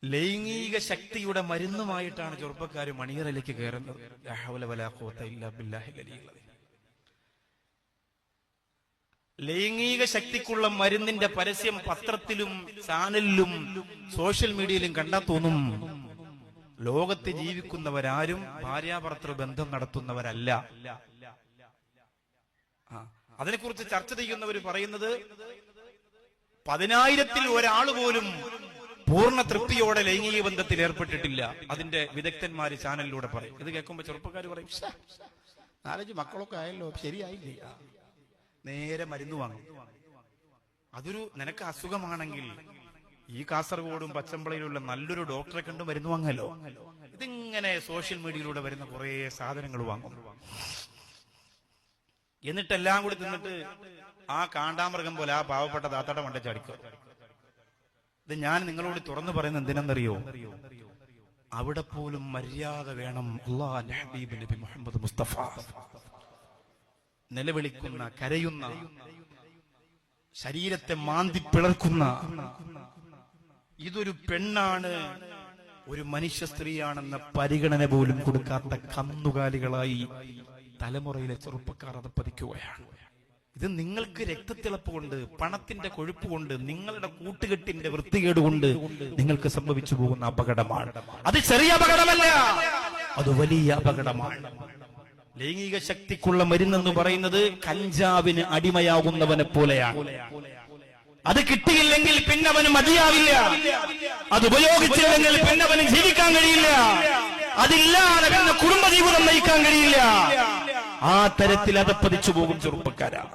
ലൈംഗിക ശക്തിയുടെ മരുന്നുമായിട്ടാണ് ചെറുപ്പക്കാർ മണിയറയിലേക്ക് കയറുന്നത്. ലൈംഗിക ശക്തിക്കുള്ള മരുന്നിന്റെ പരസ്യം പത്രത്തിലും ചാനലിലും സോഷ്യൽ മീഡിയയിലും കണ്ടാൽ തോന്നും ലോകത്ത് ജീവിക്കുന്നവരാരും ഭാര്യാഭർത്തൃ ബന്ധം നടത്തുന്നവരല്ല. അതിനെക്കുറിച്ച് ചർച്ച ചെയ്യുന്നവർ പറയുന്നത് 10,000-ൽ ഒരാൾ പോലും പൂർണ്ണ തൃപ്തിയോടെ ലൈംഗിക ബന്ധത്തിൽ ഏർപ്പെട്ടിട്ടില്ല. അതിന്റെ വിദഗ്ധന്മാര് ചാനലിലൂടെ പറയും. ഇത് കേൾക്കുമ്പോ ചെറുപ്പക്കാർ പറയും, 4-5 മക്കളൊക്കെ ആയല്ലോ, ശരിയായില്ലേ? നേരെ മരുന്ന് വാങ്ങും. അതൊരു നിനക്ക് അസുഖമാണെങ്കിൽ ഈ കാസർഗോഡും പച്ചമ്പളയിലുള്ള നല്ലൊരു ഡോക്ടറെ കണ്ട് മരുന്ന് വാങ്ങല്ലോ. ഇതിങ്ങനെ സോഷ്യൽ മീഡിയയിലൂടെ വരുന്ന കുറെ സാധനങ്ങൾ വാങ്ങും. എന്നിട്ടെല്ലാം കൂടി തിന്നിട്ട് ആ കാണ്ടാമൃഗം പോലെ ആ പാവപ്പെട്ട താത്തയുടെ മണ്ട ചാടിക്കും. ഇത് ഞാൻ നിങ്ങളോട് തുറന്നു പറയുന്നത് എന്തിനെന്നറിയോ? അവിടെ പോലും മര്യാദ വേണം. അല്ലാഹുവിന്റെ ഹബീബ് നബി മുഹമ്മദ് മുസ്തഫ നിലവിളിക്കുന്ന, കരയുന്ന, ശരീരത്തെ മാന്തി പിളർക്കുന്ന ഇതൊരു പെണ്ണാണ്, ഒരു മനുഷ്യ സ്ത്രീയാണെന്ന പരിഗണന പോലും കൊടുക്കാത്ത കന്നുകാലികളായി തലമുറയിലെ ചെറുപ്പക്കാർ അത് പതിക്കുകയാണ്. ഇത് നിങ്ങൾക്ക് രക്തത്തിളപ്പ് കൊണ്ട്, പണത്തിന്റെ കൊഴുപ്പ് കൊണ്ട്, നിങ്ങളുടെ കൂട്ടുകെട്ടിന്റെ വൃത്തികേട് കൊണ്ട് നിങ്ങൾക്ക് സംഭവിച്ചു പോകുന്ന അപകടമാണ്. അത് ചെറിയ അപകടമല്ല, അത് വലിയ അപകടമാണ്. ലൈംഗിക ശക്തിക്കുള്ള മരുന്നെന്ന് പറയുന്നത് കഞ്ചാവിന് അടിമയാകുന്നവനെ പോലെയാണ്. അത് കിട്ടിയില്ലെങ്കിൽ പിന്നവന് മതിയാവില്ല. അത് ഉപയോഗിച്ചില്ലെങ്കിൽ പിന്നവന് ജീവിക്കാൻ കഴിയില്ല. അതില്ലാതെ പിന്നെ കുടുംബജീവിതം നയിക്കാൻ കഴിയില്ല. ആ തരത്തിൽ അതപ്പതിച്ചു പോകും ചെറുപ്പക്കാരാ.